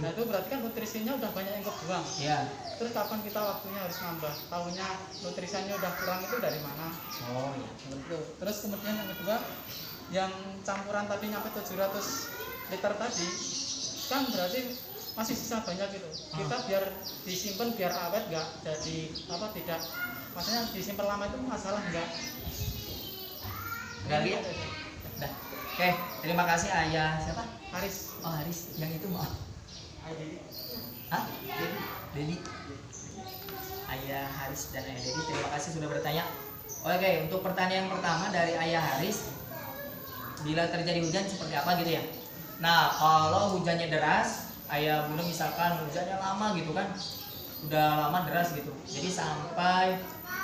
nah itu berarti kan nutrisinya udah banyak yang kebuang. Ya. Terus kapan kita waktunya harus nambah? Tahunya nutrisinya udah kurang itu dari mana? Oh ya. Begitu. Terus kemudian yang kedua, yang campuran tadi nyampe 700 liter tadi, kan berarti masih sisa banyak gitu. Kita biar disimpan biar awet, nggak jadi apa, tidak, maksudnya disimpan lama itu masalah nggak lihat. Dah. Oke, terima kasih Ayah siapa? Haris. Oh Haris, yang itu mau. Hah? Dedi. Ayah Haris dan Ayah Dedi, terima kasih sudah bertanya. Oke, untuk pertanyaan pertama dari Ayah Haris, bila terjadi hujan seperti apa gitu ya? Nah, kalau hujannya deras, Ayah Bunda misalkan hujannya lama gitu kan, udah lama deras gitu, jadi sampai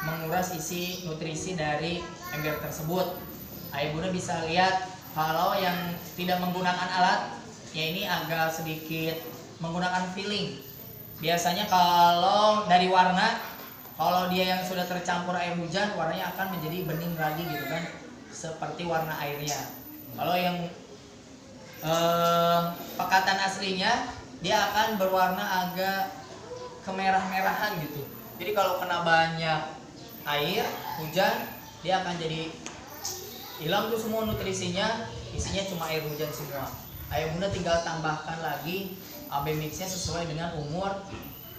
menguras isi nutrisi dari ember tersebut. Ayah Bunda bisa lihat kalau yang tidak menggunakan alat, ya ini agak sedikit menggunakan feeling. Biasanya kalau dari warna, kalau dia yang sudah tercampur air hujan, warnanya akan menjadi bening lagi gitu kan, seperti warna airnya. Kalau yang pekatan aslinya, dia akan berwarna agak kemerah-merahan gitu. Jadi kalau kena banyak air hujan, dia akan jadi hilang tuh semua nutrisinya, isinya cuma air hujan semua. Ayah Bunda tinggal tambahkan lagi AB mixnya sesuai dengan umur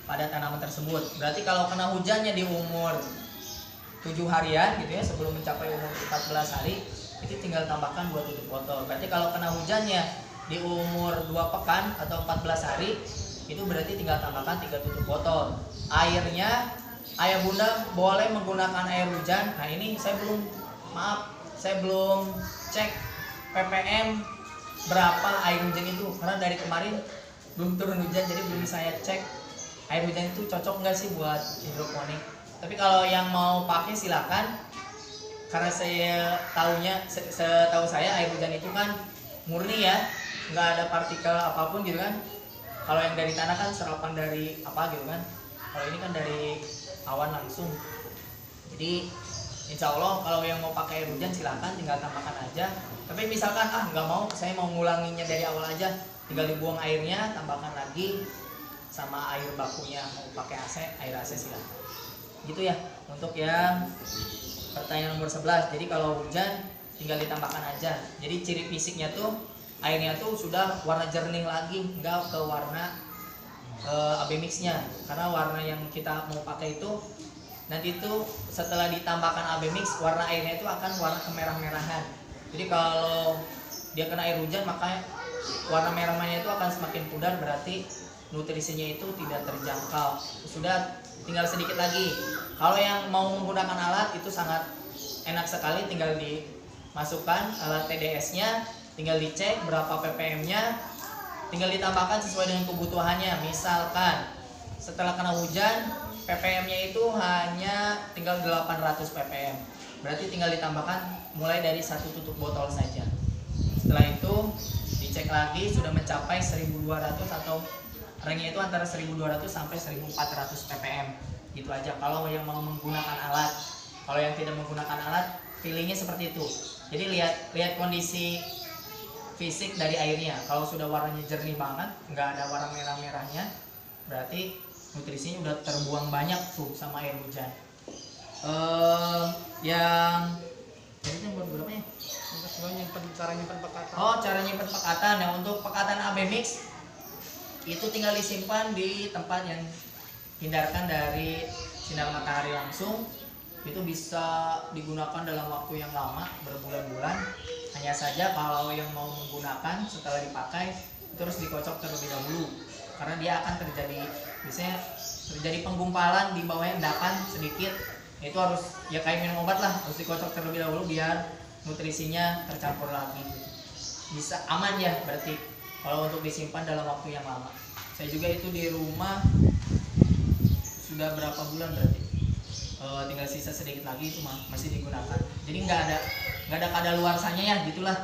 pada tanaman tersebut. Berarti kalau kena hujannya di umur 7 harian gitu ya, sebelum mencapai umur 14 hari, itu tinggal tambahkan 2 tutup botol. Berarti kalau kena hujannya di umur 2 pekan atau 14 hari, itu berarti tinggal tambahkan 3 tutup botol. Airnya Ayah Bunda boleh menggunakan air hujan. Nah ini saya belum cek ppm berapa air hujan itu, karena dari kemarin belum turun hujan, jadi belum saya cek air hujan itu cocok nggak sih buat hidroponik. Tapi kalau yang mau pakai silakan, karena saya setahu saya air hujan itu kan murni ya, nggak ada partikel apapun gitu kan. Kalau yang dari tanah kan serapan dari apa gitu kan, kalau ini kan dari awan langsung. Jadi insya Allah kalau yang mau pakai air hujan silakan, tinggal tambahkan aja. Tapi misalkan nggak mau, saya mau ngulanginya dari awal aja, tinggal dibuang airnya, tambahkan lagi sama air bakunya. Mau pakai air AC silakan. Gitu ya untuk yang pertanyaan nomor 11. Jadi kalau hujan tinggal ditambahkan aja. Jadi ciri fisiknya tuh airnya tuh sudah warna jernih lagi, nggak ke warna AB mixnya. Karena warna yang kita mau pakai itu nanti itu setelah ditambahkan AB mix, warna airnya itu akan warna kemerah-merahan. Jadi kalau dia kena air hujan, maka warna merahnya itu akan semakin pudar, berarti nutrisinya itu tidak terjangkau. Sudah tinggal sedikit lagi. Kalau yang mau menggunakan alat itu sangat enak sekali, tinggal dimasukkan alat TDS-nya, tinggal dicek berapa ppm-nya, tinggal ditambahkan sesuai dengan kebutuhannya. Misalkan setelah kena hujan, ppm-nya itu hanya tinggal 800 ppm, berarti tinggal ditambahkan mulai dari 1 tutup botol saja. Setelah itu dicek lagi sudah mencapai 1200 atau rangnya itu antara 1200 sampai 1400 ppm. Gitu aja kalau yang mau menggunakan alat. Kalau yang tidak menggunakan alat, feelingnya seperti itu. Jadi lihat kondisi fisik dari airnya. Kalau sudah warnanya jernih banget, nggak ada warna merah-merahnya, berarti nutrisinya udah terbuang banyak tuh sama air hujan. Yang ini berapa ya? Yang kedua cara nyimpen pekatan. Oh, cara nyimpen pekatan. Nah, untuk pekatan AB mix itu tinggal disimpan di tempat yang hindarkan dari sinar matahari langsung. Itu bisa digunakan dalam waktu yang lama, berbulan-bulan. Hanya saja kalau yang mau menggunakan setelah dipakai terus dikocok terlebih dahulu, karena dia akan biasanya terjadi penggumpalan di bawahnya, endapan sedikit. Itu harus ya kayak minum obat lah, harus dikocok terlebih dahulu biar nutrisinya tercampur lagi. Bisa aman ya berarti kalau untuk disimpan dalam waktu yang lama. Saya juga itu di rumah sudah berapa bulan berarti, tinggal sisa sedikit lagi itu masih digunakan. Jadi nggak ada kadaluarsanya ya gitulah,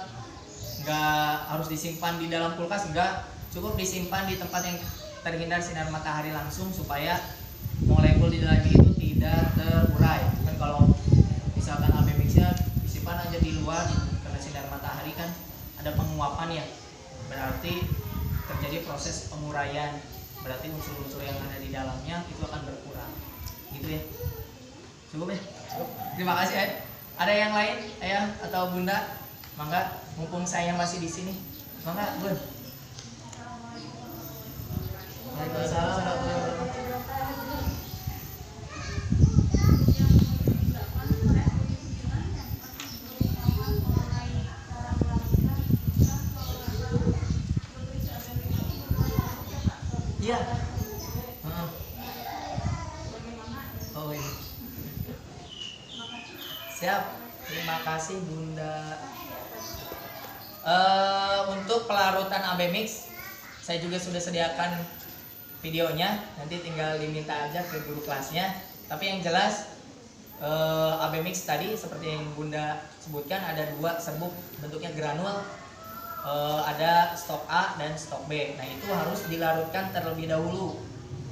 nggak harus disimpan di dalam kulkas, nggak, cukup disimpan di tempat yang terhindar sinar matahari langsung supaya molekul di dalamnya itu tidak terurai. Kan kalau misalkan AB mixnya disimpan aja di luar karena sinar matahari kan ada penguapan ya, berarti terjadi proses penguraian, berarti unsur-unsur yang ada di dalamnya itu akan berkurang. Gitu ya. Cukup ya? Cukup. Terima kasih ya. Ada yang lain, Ayah atau Bunda? Mangga, mumpung saya masih di sini. Mangga, Bun. Siap. Terima kasih Bunda. Untuk pelarutan AB mix saya juga sudah sediakan videonya, nanti tinggal diminta aja ke guru kelasnya. Tapi yang jelas AB mix tadi seperti yang Bunda sebutkan ada dua serbuk bentuknya granul, ada stok A dan stok B. Nah itu harus dilarutkan terlebih dahulu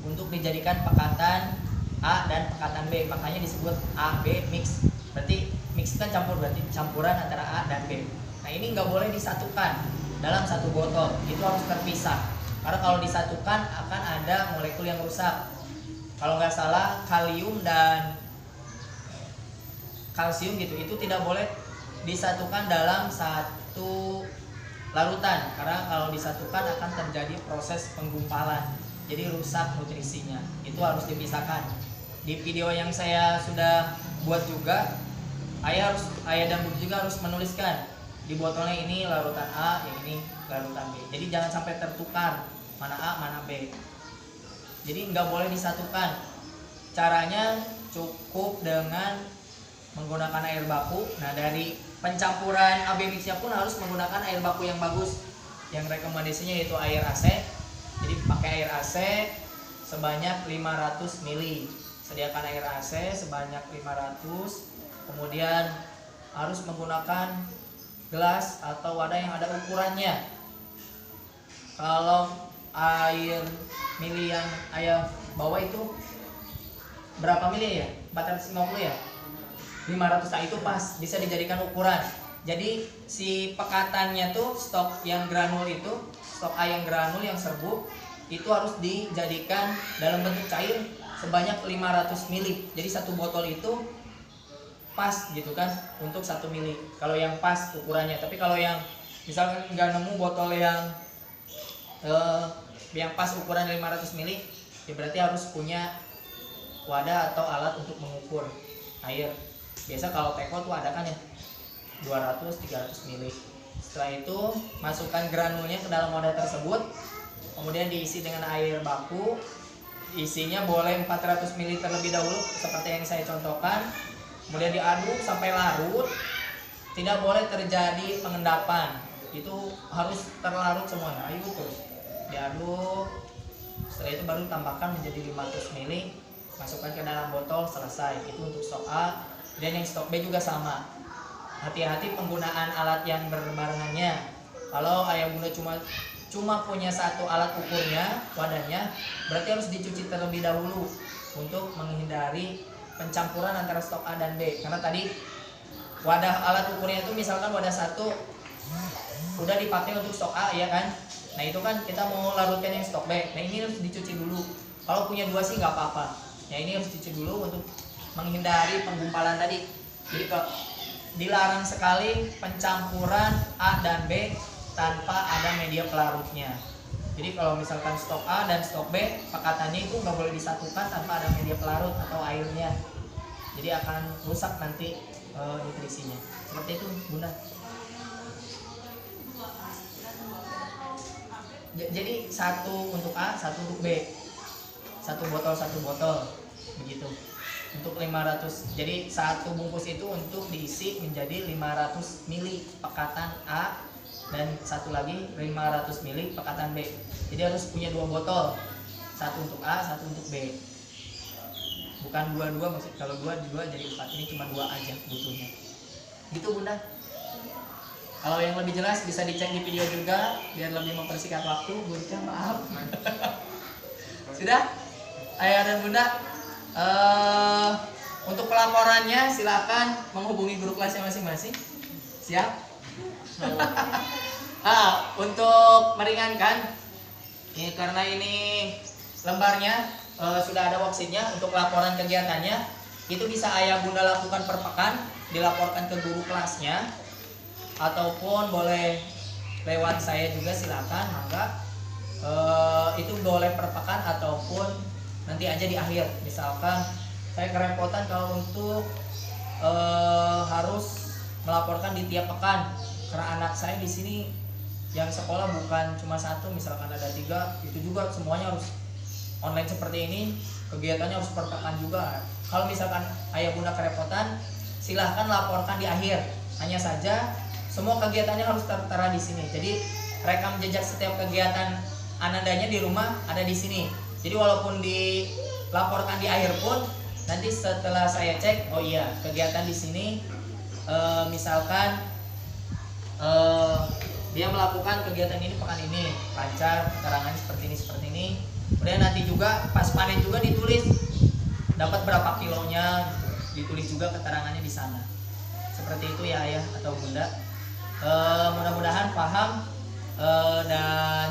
untuk dijadikan pekatan A dan pekatan B, makanya disebut AB mix. Berarti mix kan campur, berarti campuran antara A dan B. Nah ini nggak boleh disatukan dalam satu botol, itu harus terpisah. Karena kalau disatukan akan ada molekul yang rusak. Kalau nggak salah kalium dan kalsium gitu, itu tidak boleh disatukan dalam satu larutan. Karena kalau disatukan akan terjadi proses penggumpalan, jadi rusak nutrisinya. Itu harus dipisahkan. Di video yang saya sudah buat juga, ayah dan bunda juga harus menuliskan di botolnya ini larutan A, yang ini larutan B. Jadi jangan sampai tertukar mana A mana B. Jadi nggak boleh disatukan. Caranya cukup dengan menggunakan air baku. Nah dari pencampuran AB mixnya pun harus menggunakan air baku yang bagus. Yang rekomendasinya yaitu air AC. Jadi pakai air AC sebanyak 500 ml. Sediakan air AC sebanyak 500. Kemudian harus menggunakan gelas atau wadah yang ada ukurannya. Kalau air mili yang ayah bawa itu berapa mili ya? 450 ya? 500, nah itu pas, bisa dijadikan ukuran. Jadi si pekatannya tuh stok yang granul itu, stok A yang granul yang serbuk itu harus dijadikan dalam bentuk cair sebanyak 500 mili. Jadi satu botol itu pas gitu kan untuk 1 mili kalau yang pas ukurannya. Tapi kalau yang misalkan nggak nemu botol yang pas ukuran 500 mili, ya berarti harus punya wadah atau alat untuk mengukur air. Biasa kalau teko tuh ada kan ya 200-300 mili. Setelah itu masukkan granulnya ke dalam wadah tersebut, kemudian diisi dengan air baku. Isinya boleh 400 mili terlebih dahulu seperti yang saya contohkan. Kemudian diaduk sampai larut, tidak boleh terjadi pengendapan, itu harus terlarut semuanya. Ayo terus diaduk, setelah itu baru tambahkan menjadi 500 ml, masukkan ke dalam botol, selesai. Itu untuk stok A. Dan yang stok B juga sama. Hati-hati penggunaan alat yang berbarengannya. Kalau ayah bunda cuma punya satu alat ukurnya, wadahnya, berarti harus dicuci terlebih dahulu untuk menghindari pencampuran antara stok A dan B. Karena tadi wadah alat ukurnya itu misalkan wadah satu udah dipakai untuk stok A ya kan. Nah itu kan kita mau larutkan yang stok B. Nah ini harus dicuci dulu. Kalau punya dua sih nggak apa-apa. Ya ini harus dicuci dulu untuk menghindari penggumpalan tadi. Jadi dilarang sekali pencampuran A dan B tanpa ada media pelarutnya. Jadi kalau misalkan stok A dan stok B, pekatannya itu nggak boleh disatukan tanpa ada media pelarut atau airnya. Jadi akan rusak nanti nutrisinya. Seperti itu bunda. Jadi satu untuk A, satu untuk B. Satu botol begitu. Untuk 500. Jadi satu bungkus itu untuk diisi menjadi 500 mili pekatan A dan satu lagi 500 ml pekatan B. Jadi harus punya dua botol, satu untuk A, satu untuk B. Bukan dua-dua, maksud kalau dua jadi 4, ini cuma 2 aja butuhnya. Gitu bunda. Kalau yang lebih jelas bisa dicek di video juga biar lebih mempersingkat waktu. Bunda maaf. Sudah? Ayah dan bunda, untuk pelaporannya silakan menghubungi guru kelasnya masing-masing. Siap? Untuk meringankan ini, karena ini lembarnya sudah ada worksheetnya untuk laporan kegiatannya, itu bisa ayah bunda lakukan per pekan, dilaporkan ke guru kelasnya, ataupun boleh lewat saya juga silakan, maka itu boleh per pekan ataupun nanti aja di akhir. Misalkan saya kerepotan kalau untuk harus melaporkan di tiap pekan, karena anak saya di sini yang sekolah bukan cuma satu, misalkan ada 3, itu juga semuanya harus online seperti ini, kegiatannya harus per pekan juga. Kalau misalkan ayah bunda kerepotan, silahkan laporkan di akhir. Hanya saja semua kegiatannya harus tertera di sini. Jadi rekam jejak setiap kegiatan Anandanya di rumah ada di sini. Jadi walaupun dilaporkan di akhir pun nanti setelah saya cek, oh iya kegiatan di sini misalkan dia melakukan kegiatan ini pekan ini lancar, keterangannya seperti ini. Kemudian nanti juga pas panen juga ditulis dapat berapa kilonya, ditulis juga keterangannya di sana. Seperti itu ya ayah atau bunda. Mudah-mudahan paham dan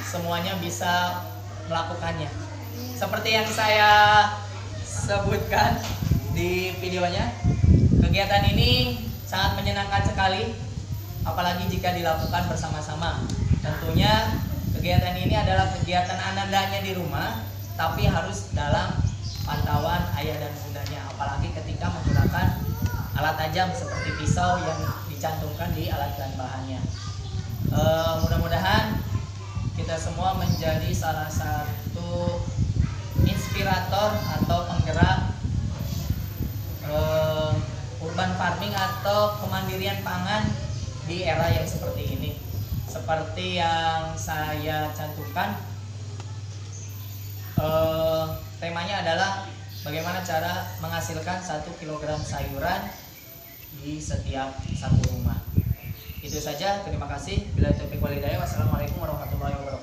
semuanya bisa melakukannya. Seperti yang saya sebutkan di videonya, kegiatan ini sangat menyenangkan sekali, apalagi jika dilakukan bersama-sama. Tentunya kegiatan ini adalah kegiatan Anandanya di rumah, tapi harus dalam pantauan ayah dan bundanya, apalagi ketika menggunakan alat tajam seperti pisau yang dicantumkan di alat bahan bahannya. Mudah-mudahan kita semua menjadi salah satu inspirator atau penggerak urban farming atau kemandirian pangan di era yang seperti ini. Seperti yang saya cantumkan, temanya adalah bagaimana cara menghasilkan 1 kg sayuran di setiap satu rumah. Itu saja, terima kasih. Bila taufiq wal hidayah. Wassalamualaikum warahmatullahi wabarakatuh.